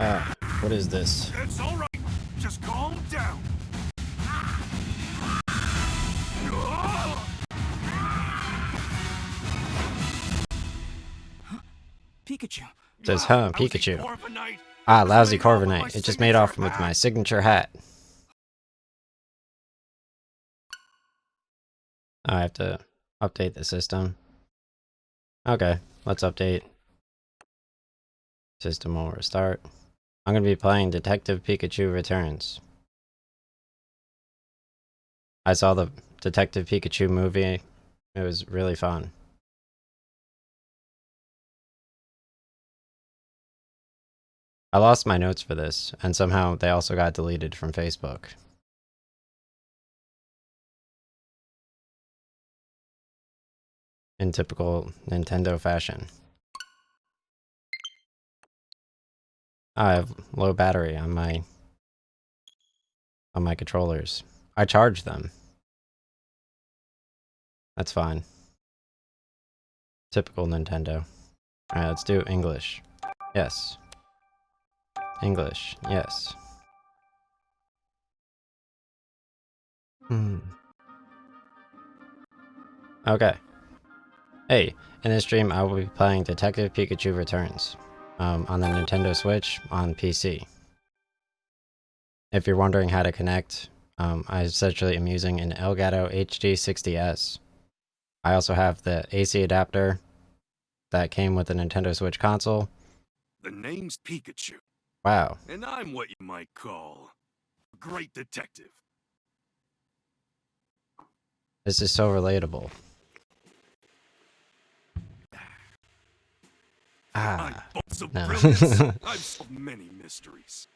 What is this? It's all right. Just calm down. Pikachu. It says, huh, Pikachu. Corviknight. Ah, lousy Corviknight. It just made off with my signature hat. Oh, I have to update the system. Okay, let's update. System will restart. I'm going to be playing Detective Pikachu Returns. I saw the Detective Pikachu movie. It was really fun. I lost my notes for this, and somehow they also got deleted from Facebook. In typical Nintendo fashion. I have low battery on my controllers. I charge them. That's fine. Typical Nintendo. Alright, let's do English. Yes. English. Yes. Okay. Hey, in this stream I will be playing Detective Pikachu Returns. On the Nintendo Switch, on PC. If you're wondering how to connect, I essentially am using an Elgato HD60S. I also have the AC adapter that came with the Nintendo Switch console. The name's Pikachu, Wow. and I'm what you might call a great detective. This is so relatable. I'm bolts of no. brilliance. I've solved many mysteries.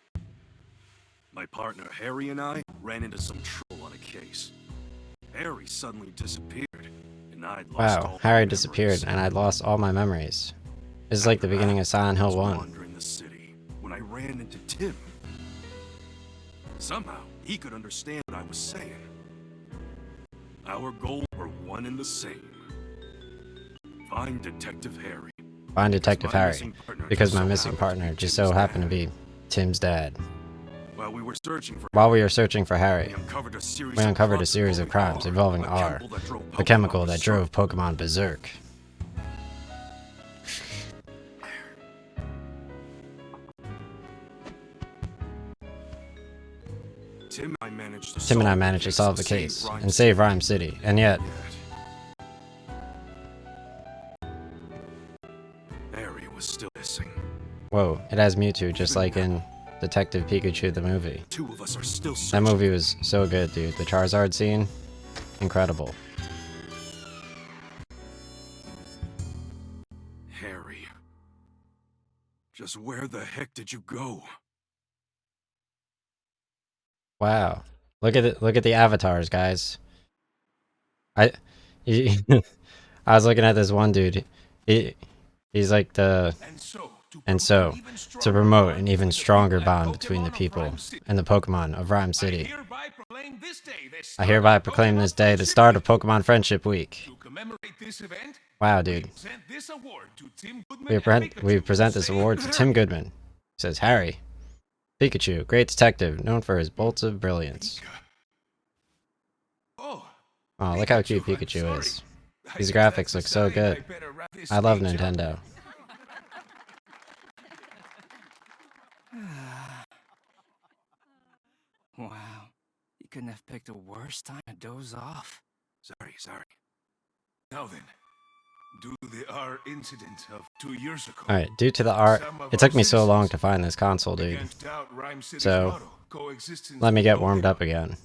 My partner Harry and I ran into some trouble on a case. Harry suddenly disappeared, and I'd lost all Wow, my Harry memories. disappeared and I'd lost all my memories. This is like the beginning of Silent Hill 1. Wandering the city when I ran into Tim. Somehow, he could understand what I was saying. Our goals were one and the same. Find Detective Harry. Find Detective Harry, because my missing partner just so happened to be Tim's dad. While we were searching for Harry, we uncovered a series of crimes involving R, the chemical that drove Pokemon berserk. Tim and I managed to solve the case and save Rhyme City, and yet Harry was still missing. whoa, it has Mewtwo just like in Detective Pikachu the movie. Two of us are still That searching. movie was so good, dude. The Charizard scene, incredible. Harry, just where the heck did you go? Wow, look at it! Look at the avatars, guys. I was looking at this one dude. He's like the and so to promote an even stronger bond between the people and the Pokemon of Rhyme City. I hereby proclaim this day the start of Pokemon Friendship Week. Wow, dude. We present this award to Tim Goodman. Says Harry. Pikachu, great detective, known for his bolts of brilliance. Oh, look how cute Pikachu is. These graphics look so good. I love Nintendo. Wow, you couldn't have picked a worse time to doze off. Sorry. Now then, due to the R incident of 2 years ago. Alright, due to the art, it took me so long to find this console, dude. So, let me get warmed up again.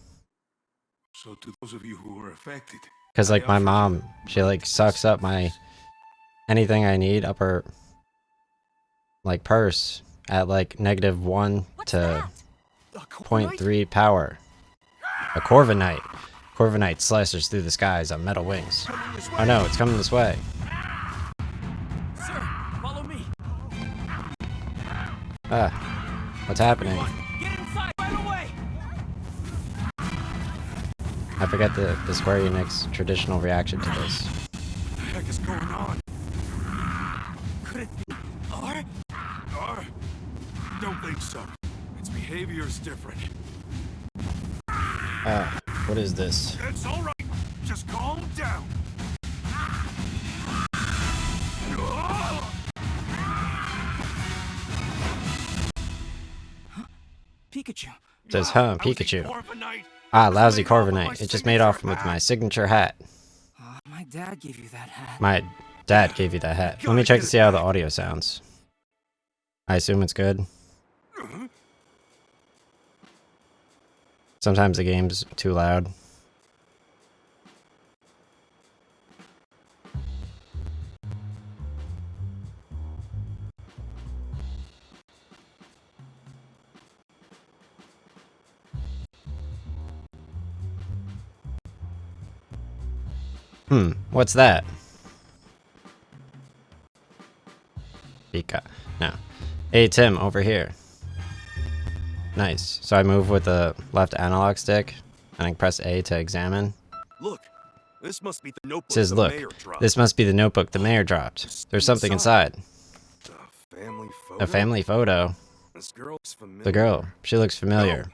So to those of you who were affected, Cause like my mom, she like sucks up my anything I need up her like purse at like -1 to 0.3 power. A Corviknight. Corviknight slashes through the skies on metal wings. Oh no, it's coming this way. Sir, follow me. What's happening? Get inside right away. I forget the Square Enix traditional reaction to this. what the heck is going on? Could it be R? R? Don't think so. Its behavior is different. What is this? It's all right. Just calm down. Pikachu. It says, huh, Pikachu. Ah, lousy Corviknight. It just made off with my signature hat. My dad gave you that hat. My dad gave you that hat. Let me check to see how the audio sounds. I assume it's good. Sometimes the game's too loud. What's that? Pika. No. Hey, Tim, over here. Nice. So I move with the left analog stick, and I press A to examine. Look, this must be the notebook It says, the look, mayor dropped. this must be the notebook the mayor dropped. There's something inside. A family photo. A family photo. This girl's familiar. The girl. She looks familiar.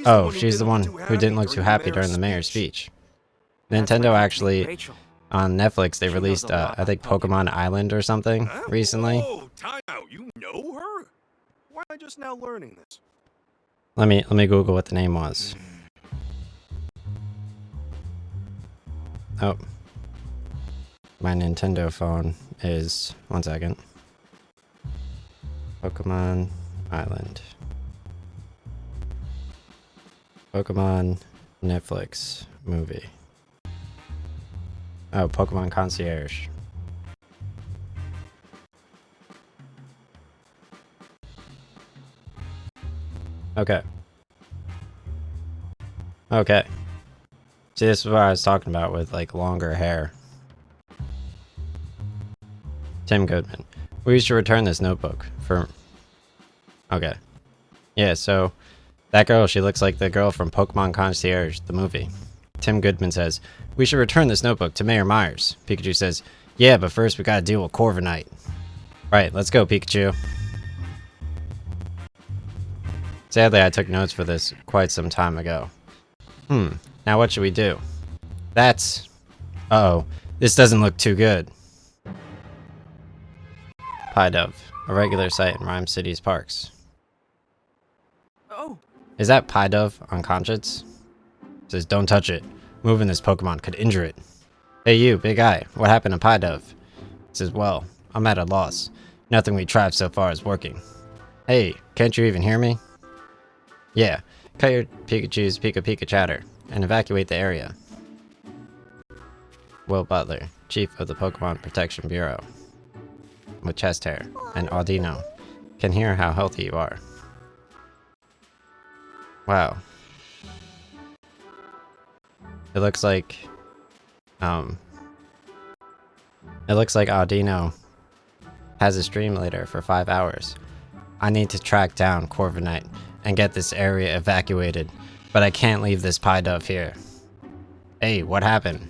No, She's the one who didn't look too happy during the mayor's speech. Nintendo actually, Rachel. on Netflix, they She knows released, a lot I think, about Pokemon. Pokemon Island or something recently. Whoa, time out. You know her? Why am I just now learning this? Let me Google what the name was. Oh. My Nintendo phone is... One second. Pokemon Island. Pokemon Netflix movie. Oh, Pokemon Concierge. Okay. Okay. See, this is what I was talking about with, like, longer hair. Tim Goodman. We should return this notebook for... Okay. Yeah, so... That girl, she looks like the girl from Pokemon Concierge, the movie. Tim Goodman says, we should return this notebook to Mayor Myers. Pikachu says, yeah, but first we gotta deal with Corviknight. Right, let's go, Pikachu. Sadly, I took notes for this quite some time ago. Now what should we do? That's... Uh-oh, this doesn't look too good. Pie Dove, a regular sight in Rhyme City's parks. Oh, Is that Pie Dove unconscious? It says, don't touch it. Moving this Pokemon could injure it. Hey you, Big Eye, what happened to Pie Dove? It says, well, I'm at a loss. Nothing we tried so far is working. Hey, can't you even hear me? Yeah, cut your Pikachu's Pika Pika chatter and evacuate the area. Will Butler, Chief of the Pokemon Protection Bureau, with chest hair, and Audino, can hear how healthy you are. Wow. It looks like Audino has a stream later for 5 hours. I need to track down Corviknight and get this area evacuated, but I can't leave this Pie Dove here. Hey, what happened?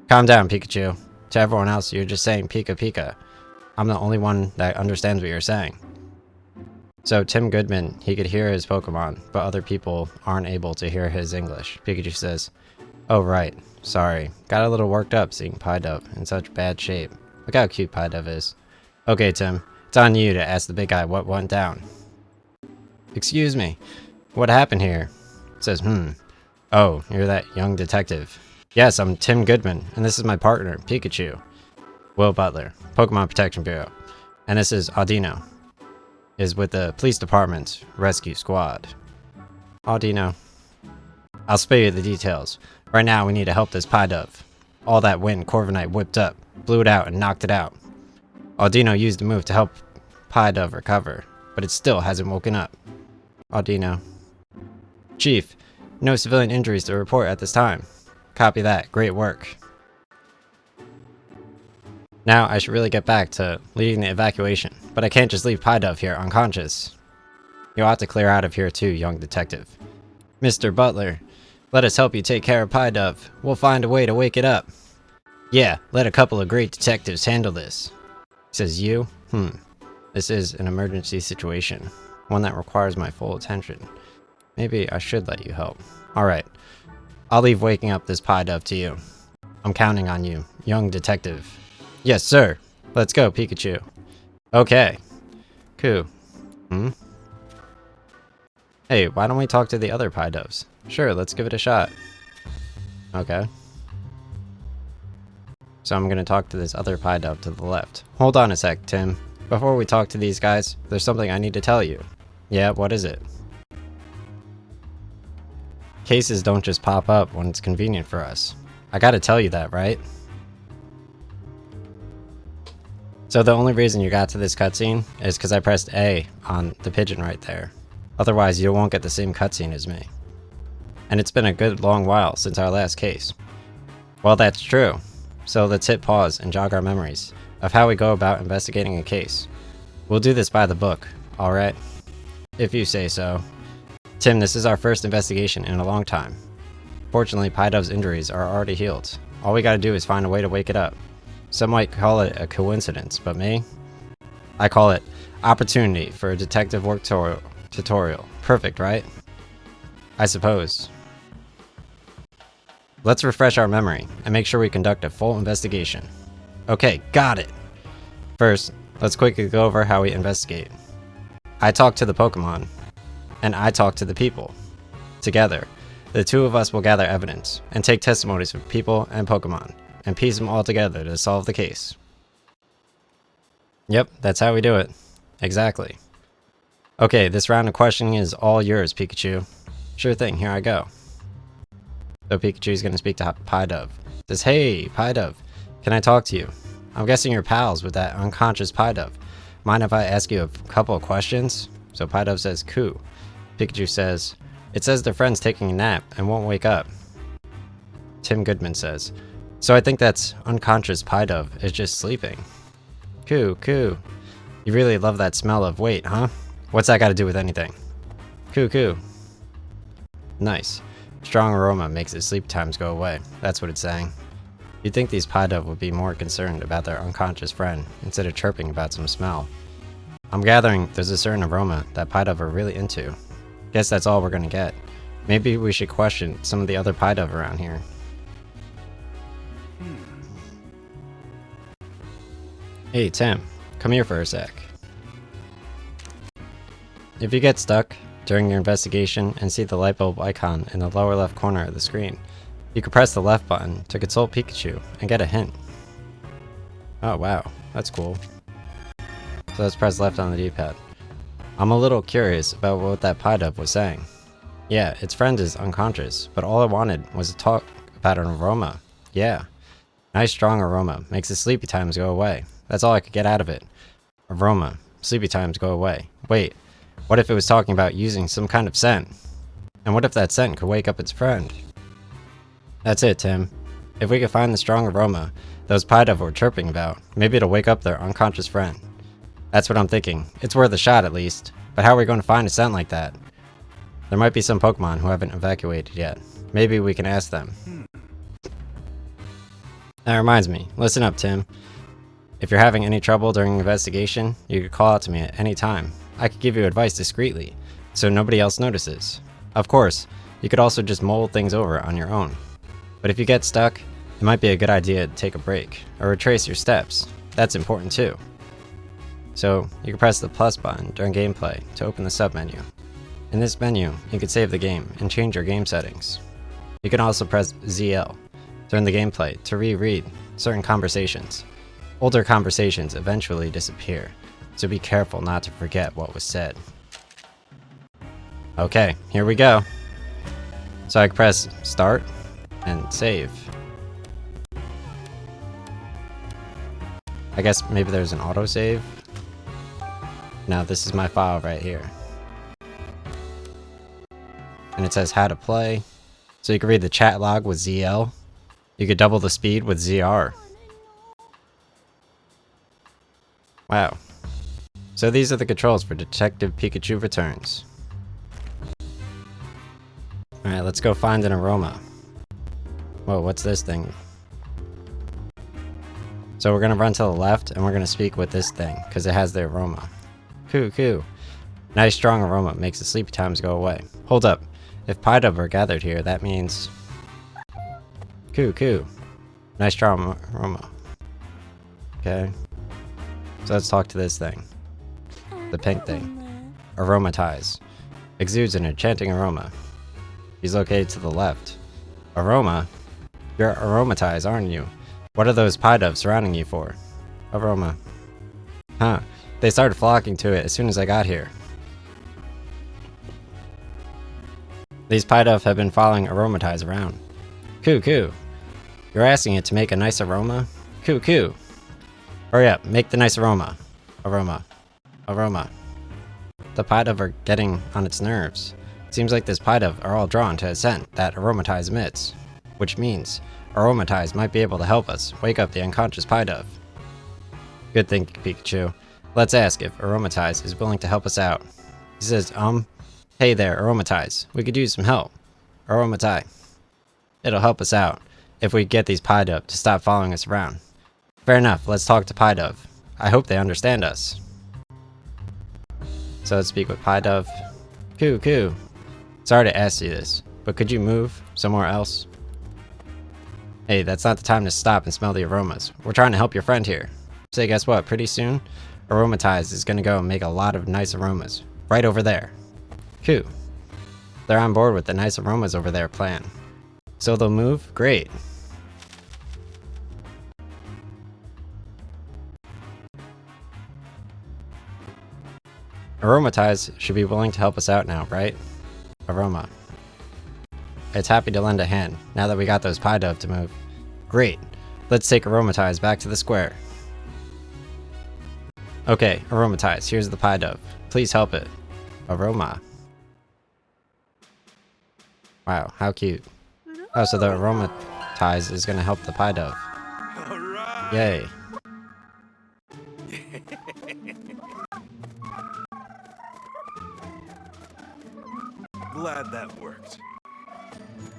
Calm down, Pikachu. To everyone else, you're just saying Pika Pika. I'm the only one that understands what you're saying. So Tim Goodman, he could hear his Pokemon, but other people aren't able to hear his English. Pikachu says, oh right, sorry. Got a little worked up seeing Pie Dove in such bad shape. Look how cute Pie Dove is. Okay, Tim, it's on you to ask the big guy what went down. Excuse me, what happened here? It says, oh, you're that young detective. Yes, I'm Tim Goodman, and this is my partner, Pikachu. Will Butler, Pokemon Protection Bureau. And this is Audino, is with the police department's rescue squad. Audino, I'll spare you the details. Right now, we need to help this Pie Dove. All that wind Corviknight whipped up, blew it out, and knocked it out. Audino used the move to help Pie Dove recover, but it still hasn't woken up. Audino. Chief, no civilian injuries to report at this time. Copy that. Great work. Now, I should really get back to leading the evacuation, but I can't just leave Pie Dove here unconscious. You'll have to clear out of here too, young detective. Mr. Butler, let us help you take care of Pie Dove. We'll find a way to wake it up. Yeah, let a couple of great detectives handle this. Says you? This is an emergency situation. one that requires my full attention. Maybe I should let you help. Alright, I'll leave waking up this pie dove to you. I'm counting on you, young detective. Yes, sir. Let's go, Pikachu. Okay. Cool. Hey, why don't we talk to the other pie doves? Sure, let's give it a shot. Okay. So I'm gonna talk to this other pie dove to the left. Hold on a sec, Tim. Before we talk to these guys, there's something I need to tell you. Yeah, what is it? Cases don't just pop up when it's convenient for us. I gotta tell you that, right? So the only reason you got to this cutscene is because I pressed A on the pigeon right there. Otherwise, you won't get the same cutscene as me. And it's been a good long while since our last case. Well, that's true. So let's hit pause and jog our memories of how we go about investigating a case. We'll do this by the book, alright? If you say so. Tim, this is our first investigation in a long time. Fortunately, Pie Dove's injuries are already healed. All we gotta do is find a way to wake it up. Some might call it a coincidence, but me? I call it opportunity for a detective work tutorial. Perfect, right? I suppose. Let's refresh our memory and make sure we conduct a full investigation. Okay, got it! First, let's quickly go over how we investigate. I talk to the Pokemon, and I talk to the people. Together, the two of us will gather evidence and take testimonies from people and Pokemon, and piece them all together to solve the case. Yep, that's how we do it. Exactly. Okay, this round of questioning is all yours, Pikachu. Sure thing, here I go. So Pikachu's gonna speak to Pie Dove. Says, hey, Pie Dove, can I talk to you? I'm guessing you're pals with that unconscious Pie Dove. Mind if I ask you a couple of questions? So Pie Dove says, cool. Pikachu says, it says their friend's taking a nap and won't wake up. Tim Goodman says, so I think that's unconscious Pie Dove is just sleeping. Coo. You really love that smell of weight, huh? What's that got to do with anything? Coo. Nice. Strong aroma makes his sleep times go away. That's what it's saying. You'd think these Pie Dove would be more concerned about their unconscious friend instead of chirping about some smell. I'm gathering there's a certain aroma that Pie Dove are really into. Guess that's all we're gonna get. Maybe we should question some of the other Pie Dove around here. Hey Tim, come here for a sec. If you get stuck during your investigation and see the light bulb icon in the lower left corner of the screen, you can press the left button to consult Pikachu and get a hint. Oh wow, that's cool. So let's press left on the D-pad. I'm a little curious about what that Pie Dove was saying. Yeah, its friend is unconscious, but all I wanted was to talk about an aroma. Yeah. Nice strong aroma, makes the sleepy times go away. That's all I could get out of it. Aroma, sleepy times go away. Wait, what if it was talking about using some kind of scent? And what if that scent could wake up its friend? That's it, Tim. If we could find the strong aroma those Pie Dove were chirping about, maybe it'll wake up their unconscious friend. That's what I'm thinking. It's worth a shot at least. But how are we going to find a scent like that? There might be some Pokemon who haven't evacuated yet. Maybe we can ask them. That reminds me. Listen up, Tim. If you're having any trouble during an investigation, you could call out to me at any time. I could give you advice discreetly, so nobody else notices. Of course, you could also just mull things over on your own. But if you get stuck, it might be a good idea to take a break, or retrace your steps. That's important too. So, you can press the plus button during gameplay to open the submenu. In this menu, you can save the game and change your game settings. You can also press ZL during the gameplay to reread certain conversations. Older conversations eventually disappear, so be careful not to forget what was said. Okay, here we go. So I can press start and save. I guess maybe there's an autosave. Now this is my file right here. And it says how to play. So you can read the chat log with ZL. You could double the speed with ZR. Wow. So these are the controls for Detective Pikachu Returns. Alright, let's go find an aroma. Whoa, what's this thing? So we're gonna run to the left and we're gonna speak with this thing, because it has the aroma. Coo. Nice strong aroma makes the sleepy times go away. Hold up. If Pidove are gathered here, that means... Coo. Nice strong aroma. Okay. So let's talk to this thing. The pink thing. Aromatize. Exudes an enchanting aroma. He's located to the left. Aroma? You're aromatized, aren't you? What are those Pidoves surrounding you for? Aroma. Huh. They started flocking to it as soon as I got here. These Pidove have been following Aromatize around. Coo. You're asking it to make a nice aroma? Coo. Hurry up, make the nice aroma. Aroma. The Pidove are getting on its nerves. It seems like this Pidove are all drawn to a scent that Aromatize emits. Which means, Aromatize might be able to help us wake up the unconscious Pidove. Good thinking, Pikachu. Let's ask if Aromatize is willing to help us out. He says, hey there, Aromatize. We could use some help. Aromatize. It'll help us out if we get these Pidove to stop following us around. Fair enough, let's talk to Pidove. I hope they understand us. So let's speak with Pidove. Coo. Sorry to ask you this, but could you move somewhere else? Hey, that's not the time to stop and smell the aromas. We're trying to help your friend here. So guess what? Pretty soon, Aromatize is gonna go and make a lot of nice aromas. Right over there. Coo. They're on board with the nice aromas over there plan. So they'll move? Great. Aromatize should be willing to help us out now, right? Aroma. It's happy to lend a hand, now that we got those Pidove to move. Great. Let's take Aromatize back to the square. Okay, Aromatize, here's the Pidove. Please help it. Aroma. Wow, how cute. Oh, so the Aromatize is gonna help the Pidove. Alright! Yay. Glad that worked.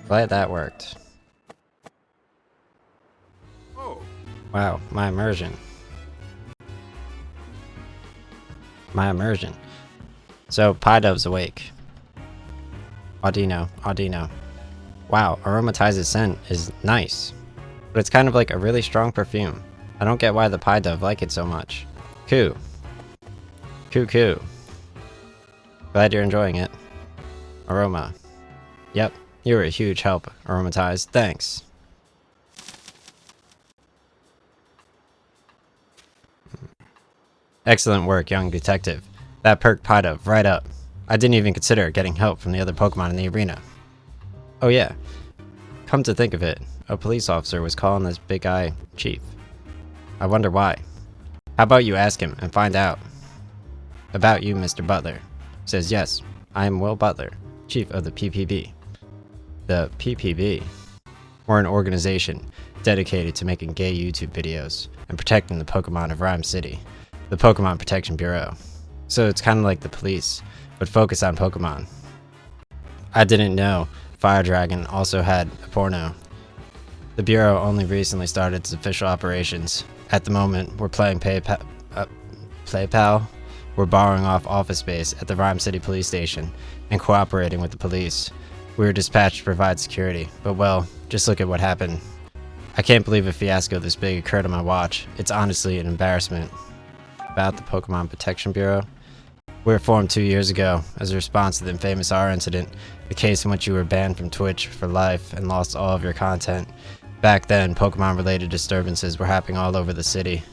Glad that worked. Oh, Wow, my immersion. So, Pidove's awake. Audino. Wow, Aromatize's scent is nice. But it's kind of like a really strong perfume. I don't get why the Pidove like it so much. Coo. Glad you're enjoying it. Aroma. Yep, you were a huge help, Aromatize. Thanks. Excellent work, young detective. That perked Pidove right up. I didn't even consider getting help from the other Pokemon in the arena. Oh yeah, come to think of it, a police officer was calling this big guy Chief. I wonder why. How about you ask him and find out? About you, Mr. Butler. Says yes, I am Will Butler, Chief of the PPB. The PPB? We're an organization dedicated to making gay YouTube videos and protecting the Pokemon of Rhyme City. The Pokemon Protection Bureau. So it's kind of like the police, but focus on Pokemon. I didn't know Fire Dragon also had a porno. The Bureau only recently started its official operations. At the moment, we're playing PayPal. We're borrowing off office space at the Rhyme City Police Station and cooperating with the police. We were dispatched to provide security, but well, just look at what happened. I can't believe a fiasco this big occurred on my watch. It's honestly an embarrassment. About the Pokemon Protection Bureau. We were formed 2 years ago as a response to the infamous R incident, the case in which you were banned from Twitch for life and lost all of your content. Back then, Pokemon-related disturbances were happening all over the city.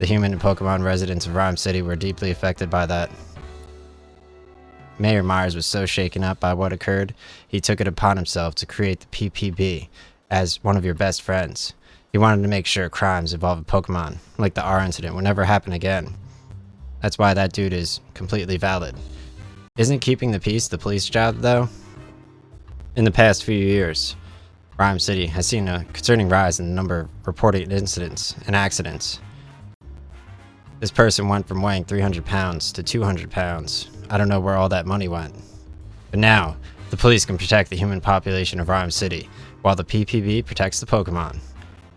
The human and Pokemon residents of Rhyme City were deeply affected by that. Mayor Myers was so shaken up by what occurred, he took it upon himself to create the PPB as one of your best friends. He wanted to make sure crimes involving Pokemon, like the R incident, would never happen again. That's why that dude is completely valid. Isn't keeping the peace the police job, though? In the past few years, Rhyme City has seen a concerning rise in the number of reported incidents and accidents. This person went from weighing 300 pounds to 200 pounds. I don't know where all that money went. But now, the police can protect the human population of Rhyme City, while the PPB protects the Pokemon.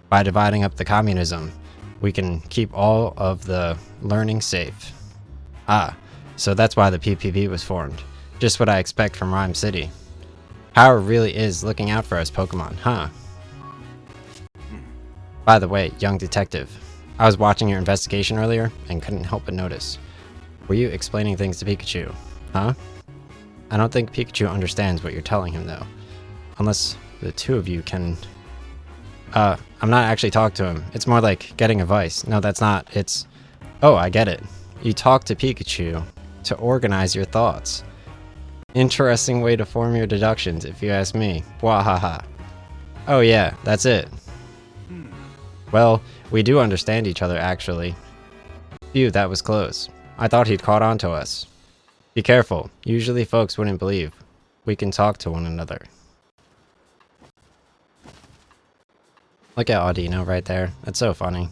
By dividing up the communism, we can keep all of the learning safe. Ah, so that's why the PPP was formed. Just what I expect from Rhyme City. Power really is looking out for us Pokemon, huh? By the way, young detective, I was watching your investigation earlier and couldn't help but notice. Were you explaining things to Pikachu? Huh? I don't think Pikachu understands what you're telling him though. Unless the two of you can... I'm not actually talking to him. It's more like getting advice. No, that's not. It's... Oh, I get it. You talk to Pikachu to organize your thoughts. Interesting way to form your deductions, if you ask me. Wahaha. Oh yeah, that's it. Well, we do understand each other, actually. Phew, that was close. I thought he'd caught on to us. Be careful. Usually folks wouldn't believe. We can talk to one another. Look at Audino right there. That's so funny.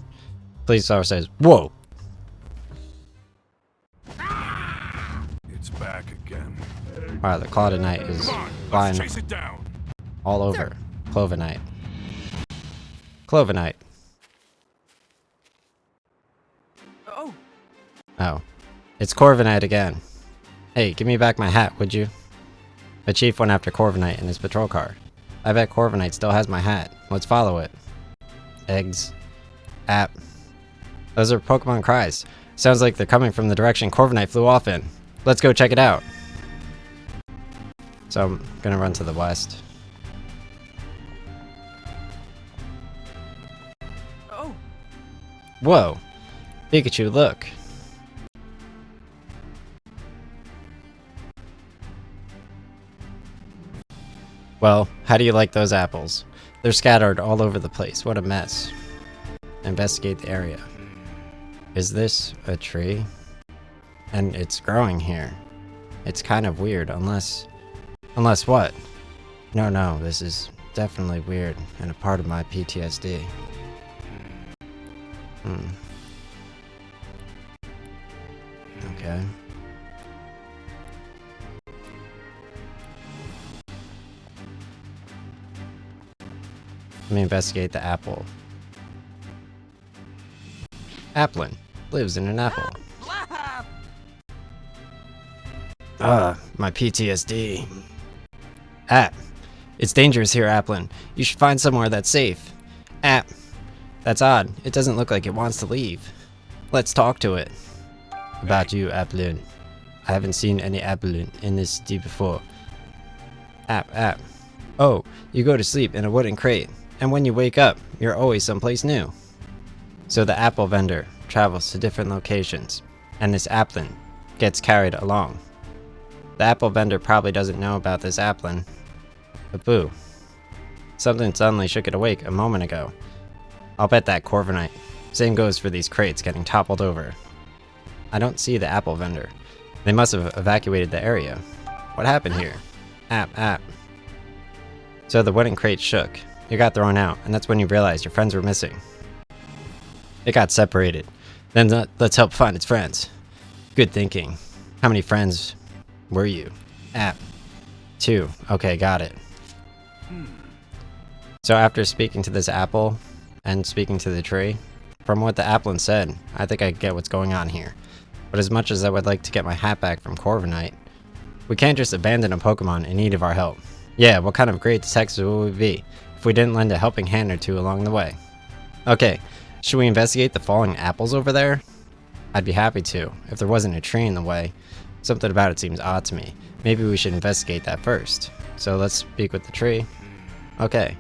Police officer says, "Whoa!" It's back again. Wow, the Claudinite is flying Chase it down. all over. Clovenite. Clovenite. Oh, Oh. It's Corviknight again. Hey, give me back my hat, would you? The chief went after Corviknight in his patrol car. I bet Corviknight still has my hat. Let's follow it. Eggs. App. Those are Pokemon cries. Sounds like they're coming from the direction Corviknight flew off in. Let's go check it out. So I'm gonna run to the west. oh, Whoa! Pikachu, look! Well, how do you like those apples? They're scattered all over the place. What a mess. Investigate the area. Is this a tree? And it's growing here. It's kind of weird, unless... Unless what? No, this is definitely weird and a part of my PTSD. Okay. Let me investigate the apple. Applin lives in an apple. My PTSD. It's dangerous here, Applin. You should find somewhere that's safe. That's odd. It doesn't look like it wants to leave. Let's talk to it. About you, Applin. I haven't seen any Applin in this city before. Oh, you go to sleep in a wooden crate, and when you wake up, you're always someplace new. So the apple vendor travels to different locations, and this Applin gets carried along. The apple vendor probably doesn't know about this Applin. But boo. Something suddenly shook it awake a moment ago. I'll bet that Corviknight. Same goes for these crates getting toppled over. I don't see the apple vendor. They must have evacuated the area. What happened here? So the wooden crate shook. It got thrown out, and that's when you realized your friends were missing. It got separated. Then let's help find its friends. Good thinking. How many friends were you? 2. Okay, got it. So after speaking to this apple, and speaking to the tree, from what the Applin said, I think I get what's going on here. But as much as I would like to get my hat back from Corviknight, we can't just abandon a Pokemon in need of our help. Yeah, what kind of great detectives would we be if we didn't lend a helping hand or two along the way? Okay, should we investigate the falling apples over there? I'd be happy to, if there wasn't a tree in the way. Something about it seems odd to me. Maybe we should investigate that first. So let's speak with the tree. Okay,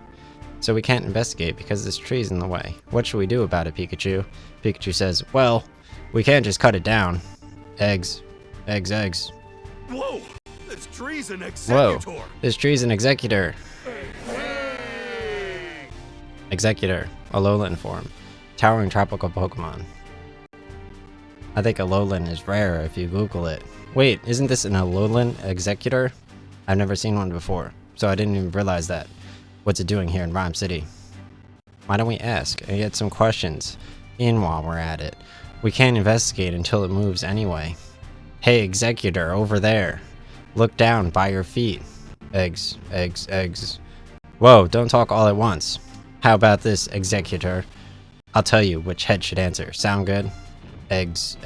so we can't investigate because this tree's in the way. What should we do about it, Pikachu? Pikachu says, well, we can't just cut it down. Eggs. Whoa! This tree's an executor! Whoa, this tree's an executor. Executor, Alolan form. Towering tropical Pokemon. I think Alolan is rare if you Google it. Wait, isn't this an Alolan Executor? I've never seen one before, so I didn't even realize that. What's it doing here in Rhyme City? Why don't we ask and get some questions in while we're at it? We can't investigate until it moves anyway. Hey, Executor, over there. Look down by your feet. Eggs. Whoa, don't talk all at once. How about this, Executor? I'll tell you which head should answer. Sound good? Eggs.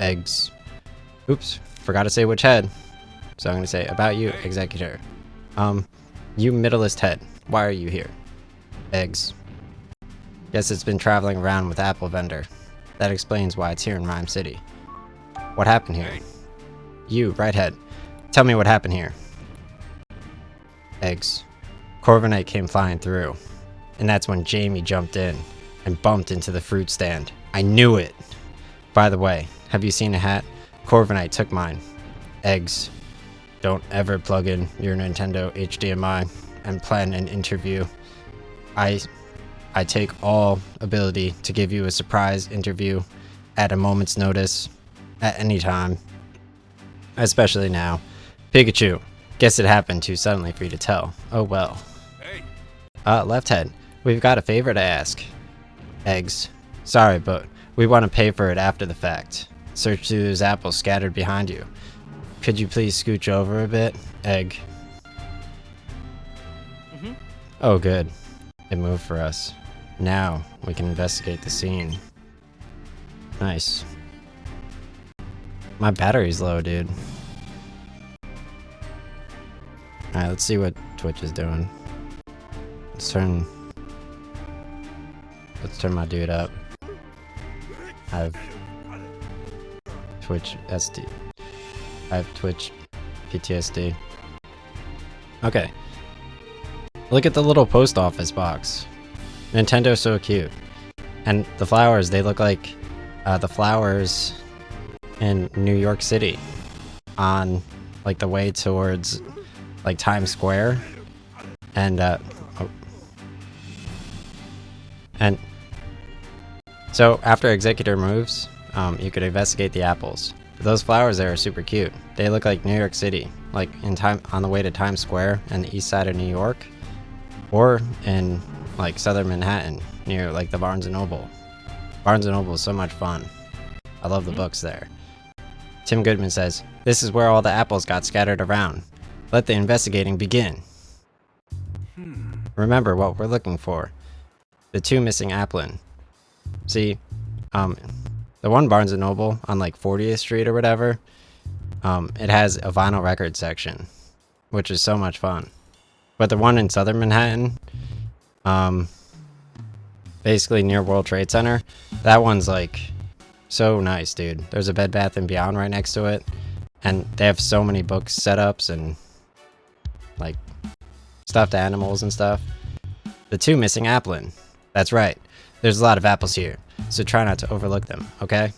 Oops. forgot to say which head. So I'm gonna say, about you, Executor. You middleist head. Why are you here? Eggs. Guess it's been traveling around with Apple Vendor. That explains why it's here in Rhyme City. What happened here? You, right head. Tell me what happened here. Eggs. Corviknight came flying through. And that's when Jamie jumped in and bumped into the fruit stand. I knew it! By the way, have you seen a hat? Corviknight took mine. Eggs. Don't ever plug in your Nintendo HDMI and plan an interview. I take all ability to give you a surprise interview at a moment's notice, at any time. Especially now. Pikachu. Guess it happened too suddenly for you to tell. Oh well. Left head. We've got a favor to ask. Eggs. Sorry, but we want to pay for it after the fact. Search through those apples scattered behind you. Could you please scooch over a bit? Egg. Oh good. It moved for us. Now, we can investigate the scene. Nice. My battery's low, dude. Alright, let's see what Twitch is doing. Let's turn my dude up. I have Twitch SD. I have Twitch PTSD. Okay. Look at the little post office box. Nintendo's so cute. And the flowers, they look like the flowers in New York City on like the way towards like Times Square. And and so after Executor moves, you could investigate the apples. Those flowers there are super cute. They look like New York City, like on the way to Times Square and the east side of New York, or in like southern Manhattan near like the Barnes & Noble. Barnes & Noble is so much fun. I love the books there. Tim Goodman says, "This is where all the apples got scattered around. Let the investigating begin." Remember what we're looking for. The 2 missing applin. See, the one Barnes & Noble on like 40th Street or whatever, it has a vinyl record section, which is so much fun. But the one in southern Manhattan, basically near World Trade Center, that one's like so nice, dude. There's a Bed Bath & Beyond right next to it, and they have so many book setups and like stuffed animals and stuff. The 2 missing applin. That's right. There's a lot of apples here, so try not to overlook them, okay?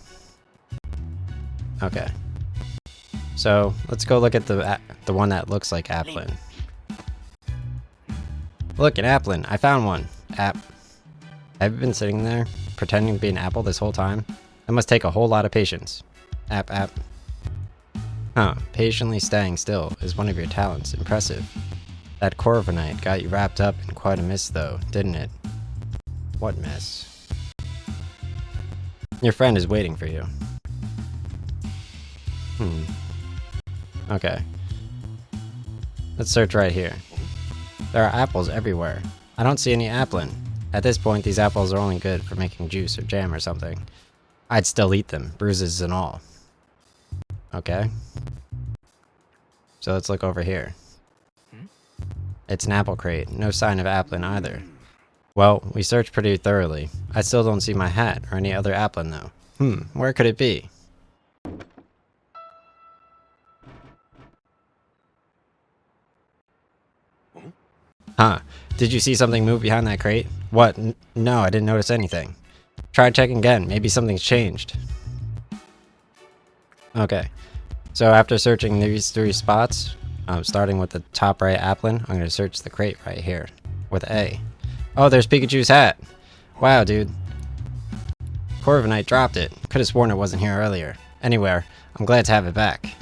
Okay. So, let's go look at the one that looks like applin. Look, an applin. I found one. Have you been sitting there, pretending to be an apple this whole time? That must take a whole lot of patience. App. Huh. Patiently staying still is one of your talents. Impressive. That Corviknight got you wrapped up in quite a mess, though, didn't it? What mess? Your friend is waiting for you. Okay. Let's search right here. There are apples everywhere. I don't see any applin. At this point, these apples are only good for making juice or jam or something. I'd still eat them, bruises and all. Okay. So let's look over here. It's an apple crate. No sign of applin either. Well, we searched pretty thoroughly. I still don't see my hat or any other applin though. Where could it be? Huh. Did you see something move behind that crate? What? No, I didn't notice anything. Try checking again. Maybe something's changed. Okay. So after searching these 3 spots, starting with the top right applin, I'm going to search the crate right here with A. Oh, there's Pikachu's hat. Wow, dude. Corviknight dropped it. Could have sworn it wasn't here earlier. Anywhere, I'm glad to have it back.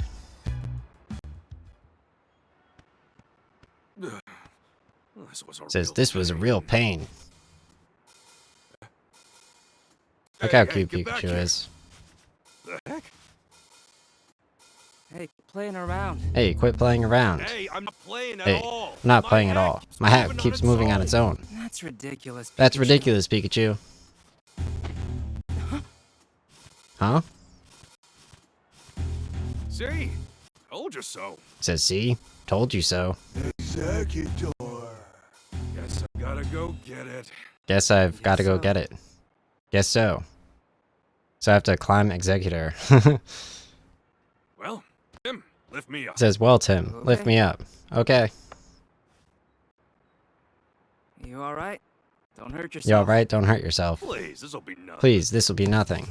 Says this was a real pain. Look how cute Pikachu is. The heck? Hey, playing around. Hey, quit playing around. Hey, I'm not playing at Hey, all. I'm not playing at all. My hat keeps moving on its own. That's ridiculous. That's Pikachu. ridiculous, Pikachu. Huh? See? Told you so. Says, see? Told you so. Executor. Guess I gotta go get it. Guess I've got to go so. get it. Guess so. So I have to climb Executor. Well, Tim, lift me up. Says, well, Tim, lift Okay. me up. Okay. You alright? Don't hurt yourself. You alright? Don't hurt yourself. Please, this'll be nothing. Please, this will be nothing.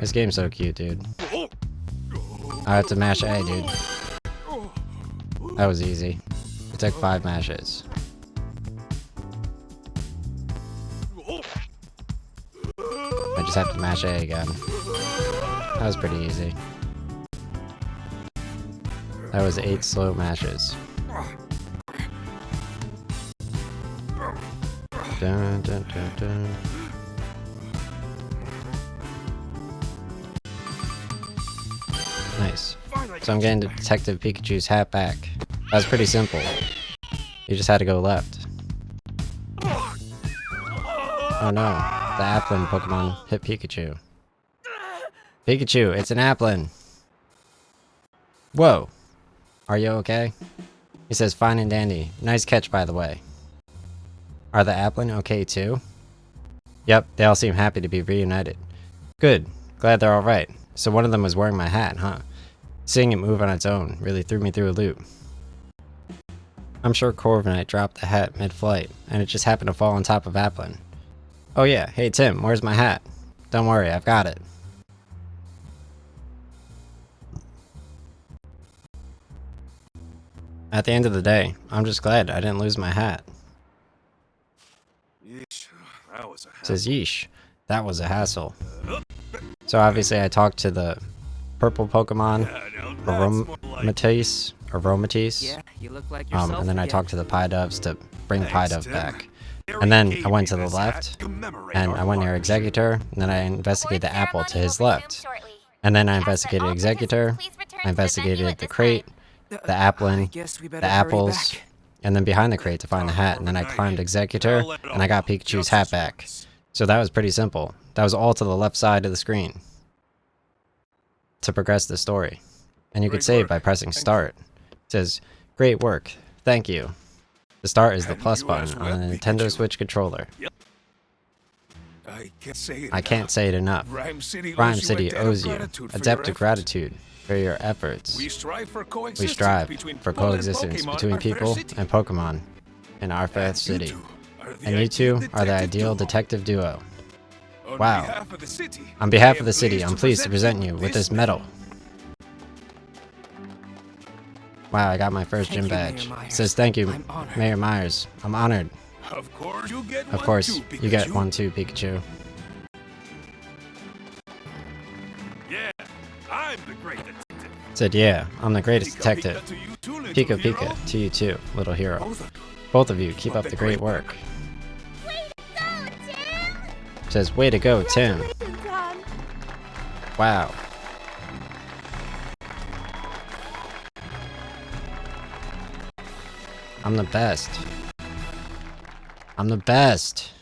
This game's so cute, dude. I have to mash A, dude. That was easy. It took 5 mashes. I just have to mash A again. That was pretty easy. That was 8 slow mashes. Dun, dun, dun, dun. Nice. So I'm getting Detective Pikachu's hat back. That was pretty simple. You just had to go left. Oh no, the Applin Pokemon hit Pikachu. Pikachu, it's an Applin! Whoa! Are you okay? He says, fine and dandy. Nice catch, by the way. Are the Applin okay too? Yep, they all seem happy to be reunited. Good. Glad they're alright. So one of them was wearing my hat, huh? Seeing it move on its own really threw me through a loop. I'm sure Corviknight dropped the hat mid-flight, and it just happened to fall on top of Applin. Oh yeah, hey Tim, where's my hat? Don't worry, I've got it. At the end of the day, I'm just glad I didn't lose my hat. Yeesh, that was a hassle. Says yeesh, that was a hassle. So obviously I talked to the purple Pokemon, Yeah, now that's more like... Aromatisse, Yeah, you look like yourself. and then I again. talked to the Pidoves to bring Thanks, Pidove Tim. back. Harry And then gave I went me to the this left, hat to commemorate and our I went near partnership. Executor, and then I investigated the apple to his left. Shortly. And then I We ask that investigated all Executor, participants please return I to the venue investigated at the this crate, time. the I Applin, guess we better the hurry apples, back. and then behind the crate to find the hat, and then I climbed Executor, and I got Pikachu's hat back. So that was pretty simple. That was all to the left side of the screen to progress the story. And you could Great save work. by pressing start. It says, great work, thank you. The start is the And plus you button as on well, the Nintendo Pikachu. Switch controller. I can't say it I can't say it enough. Rhyme City Rhyme owes you City a debt of owes you gratitude a for debt your of efforts. gratitude for your efforts. We strive for We coexistence strive between for people and coexistence Pokemon between in our fair people city. and Pokemon in our fair And city. You two are the And you two ideal are the ideal duo. detective duo. On Wow. behalf of the city, On behalf I of am the city, I'm pleased to present you with this medal. Wow, I got my first Thank gym you, Mayor badge. It Myers. says thank you, I'm honored. Mayor Myers. I'm honored. Of course, you get Of one course, too, you get Pikachu. one too, Pikachu. Yeah, I'm the great detective. Said yeah, I'm the greatest Pika detective. Pika to you too, little Pika hero. Pika to you too, little hero. Both of you. Both of you, keep up the great work. Way to go, Tim! Says way to go, Tim. Congratulations, hon. Wow. I'm the best. I'm the best.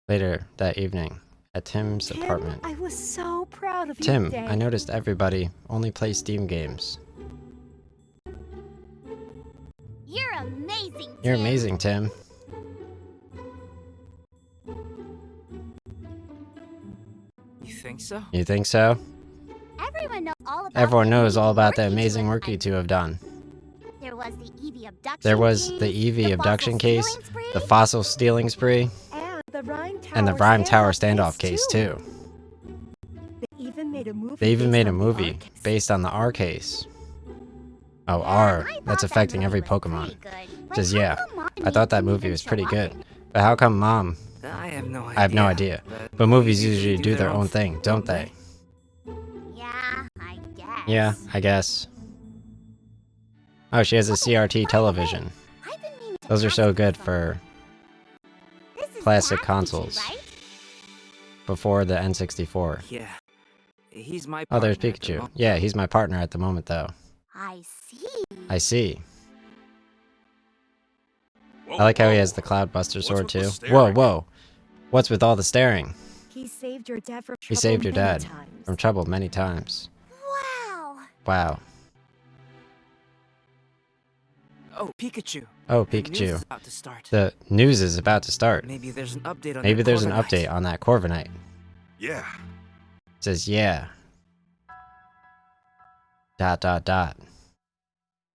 Later that evening, at Tim's Tim, apartment. I was so proud of you Tim, today. I noticed everybody only plays Steam games. You're amazing, You're Tim. amazing, Tim. You think so? You think so? Everyone knows all about Everyone the knows all about the work you amazing two work you have two have done. There was the Eevee abduction There was case, the Eevee the abduction fossil case, stealing spree, the fossil stealing spree, And the Rhyme Tower standoff case too. They even made a movie. They even made a based on the movie R case. based on the R case. Oh, Yeah, R. I That's thought affecting that every movie was Pokemon. pretty good, but Says how yeah. come Mom I thought that didn't movie even was show pretty up? good. But how come Mom? I have no idea. I have no idea. But movies usually do their own thing, don't they? Yeah, I guess. Yeah, I guess. Oh, she has a CRT television. I've been meaning to Those are ask so you good something. for This is classic Dad's Pikachu, consoles. right? before the N64. Yeah. He's my Oh, there's partner at the Pikachu. moment. Yeah, he's my partner at the moment, though. I see. I see. I like how he has the Cloudbuster sword with the too. staring? Whoa, whoa. What's with all the staring? He saved your dad from He trouble saved your many dad times. from trouble many times. Wow. Wow. Oh, Pikachu. Oh, The news Pikachu. is about to start. The news is about to start. Maybe there's an update on Maybe that there's an Corviknight. update on that Corviknight. Yeah. It says, yeah. Dot, dot, dot.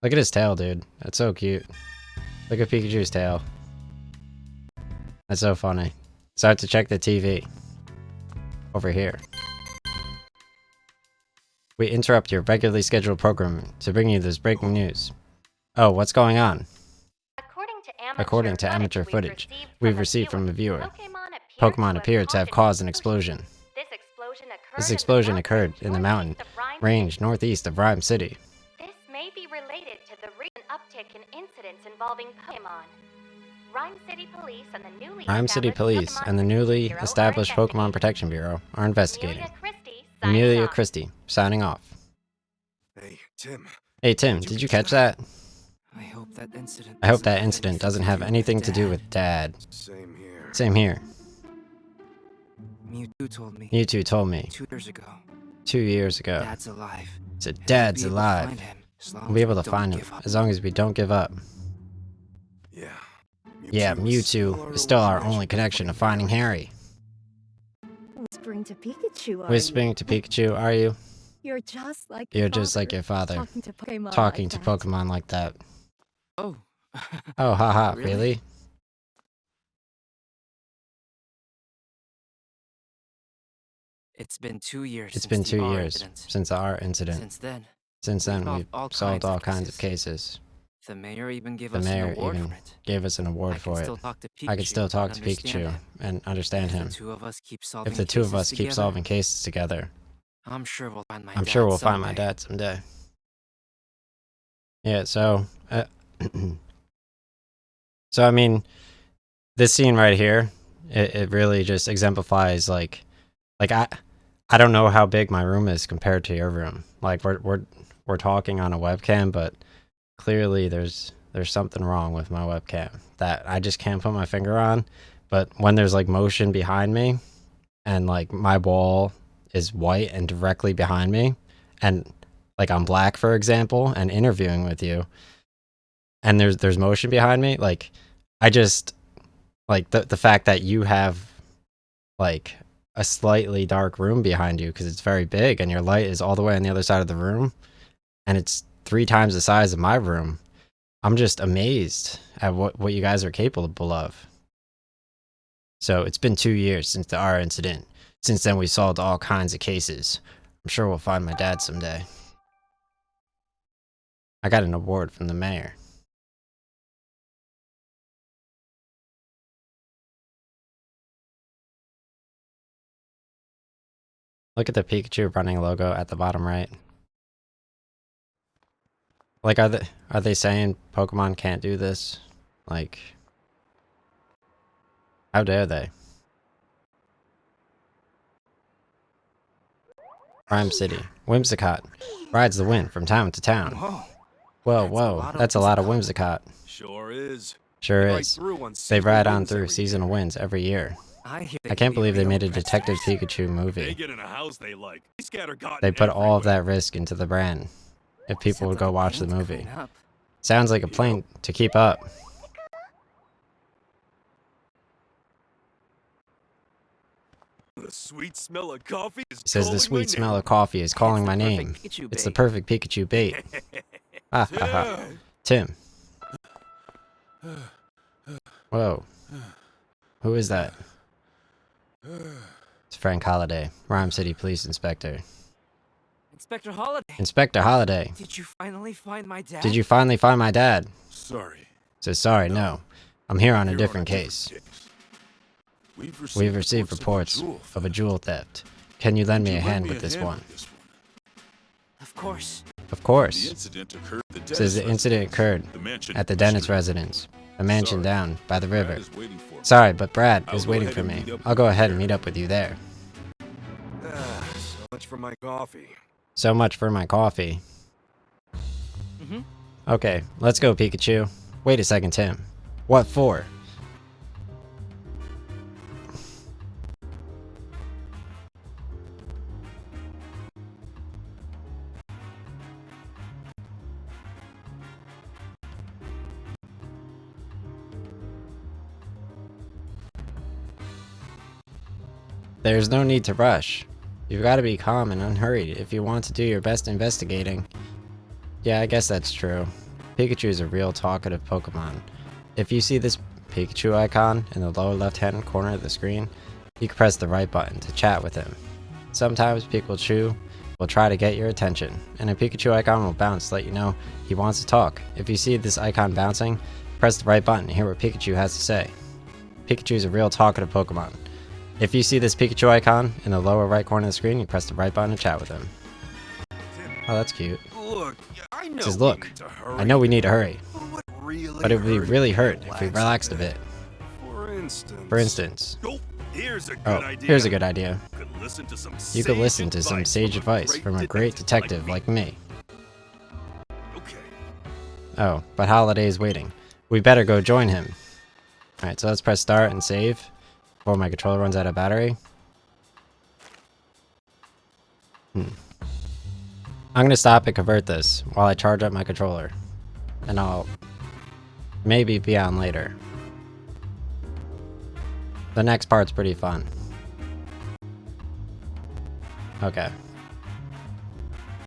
Look at his tail, dude. That's so cute. Look at Pikachu's tail. That's so funny. So I have to check the TV. Over here. We interrupt your regularly scheduled programming to bring you this breaking news. Oh, what's going on? According to amateur footage we've received from a viewer, Pokemon appear to have caused an explosion. This explosion occurred in the mountain range northeast of Rhyme City. This may be related to the recent uptick in incidents involving Pokemon. Rhyme City Police and the newly established Pokemon Protection Bureau are investigating. Amelia Christie, signing off. Hey, Tim. Hey Tim, did you catch that? I hope that incident Doesn't have anything to do with Dad. Same here. Same here. Mewtwo told me You two told me 2 years ago. 2 years ago. Dad's alive. So Dad's alive. We'll be able to find him as long as we don't give up. Yeah. Yeah, Mewtwo is still our only connection to finding Harry. Whispering to Pikachu, are Whispering to Pikachu, are you? You're just like You're just like your father, talking to Pokemon like that. Pokemon like that. Oh. Oh, haha, Really? really? It's been 2 years. It's since been the 2 R years incident. since the art incident. Since then, We've solved all kinds of cases. the mayor even gave The us mayor an award even for it. gave us an award for it. I could still talk to Pikachu and understand him. If the two of us keep solving If the two of cases us keep together, solving cases together, I'm sure we'll find my I'm dad sure we'll find my someday. dad someday. Yeah, so so I mean, this scene right here, it really just exemplifies like I don't know how big my room is compared to your room. Like we're talking on a webcam, but clearly there's something wrong with my webcam that I just can't put my finger on. But when there's like motion behind me and like my wall is white and directly behind me and like I'm black, for example, and interviewing with you and there's motion behind me, like I just like the fact that you have like a slightly dark room behind you because it's very big and your light is all the way on the other side of the room and it's 3 times the size of my room. I'm just amazed at what you guys are capable of. So it's been 2 years since the R incident. Since then we solved all kinds of cases. I'm sure we'll find my dad someday. I got an award from the mayor. Look at the Pikachu running logo at the bottom right. Like, are they saying Pokemon can't do this? Like, how dare they? Rhyme City. Whimsicott rides the wind from town to town. Whoa. Whoa, that's a lot of Whimsicott. Sure is. Sure They ride is. through on They seasonal ride on winds through every seasonal year. winds every year. I I can't believe they made a Detective Pikachu. Pikachu They movie. get in a house they like. They scatter cotton They put all of everywhere. that risk into the brand. If people would go watch the movie. Up. Sounds like a plane to keep up. The sweet smell of coffee is It says the calling my sweet smell name. of coffee is calling my the perfect name. Pikachu It's the bait. perfect Pikachu bait. Ha ha ha. Tim. Tim. Whoa. Who is that? It's Frank Holliday, Rhyme City Police Inspector. Inspector Holiday. Inspector Holliday, Did you finally find my dad? did you finally find my dad? Sorry. Says sorry, no. I'm here on a You're different case. We've received reports of a jewel theft. Can you lend me a hand with this one? Of course. Of course. The incident occurred at the Says the dentist incident occurred residence, at the dentist Street. residence, a mansion Sorry. down by the Brad river. is waiting for me. Sorry, but Brad I'll is go waiting ahead for and me. meet up I'll with go you ahead and there. meet up with you there. So much for my coffee. So much for my coffee. Mhm. Okay, let's go, Pikachu. Wait a second, Tim. What for? There's no need to rush. You've got to be calm and unhurried if you want to do your best investigating. Yeah, I guess that's true. Pikachu is a real talkative Pokemon. If you see this Pikachu icon in the lower left-hand corner of the screen, you can press the right button to chat with him. Sometimes Pikachu will try to get your attention, and a Pikachu icon will bounce to let you know he wants to talk. If you see this icon bouncing, press the right button to hear what Pikachu has to say. Pikachu is a real talkative Pokemon. If you see this Pikachu icon in the lower right corner of the screen, you press the right button to chat with him. Oh, that's cute. Look, I know It says, we look, need to hurry, I know we need to hurry, what really but it would be hurt really if hurt we if we relaxed a bit. For instance. For instance, Here's a good oh, idea. here's a good idea. You could listen to some You could listen to some sage advice from a great detective like me. Okay. Oh, but Holiday is waiting. We better go join him. Alright, so let's press start and save before my controller runs out of battery. I'm gonna stop and convert this while I charge up my controller. And I'll maybe be on later. The next part's pretty fun. Okay.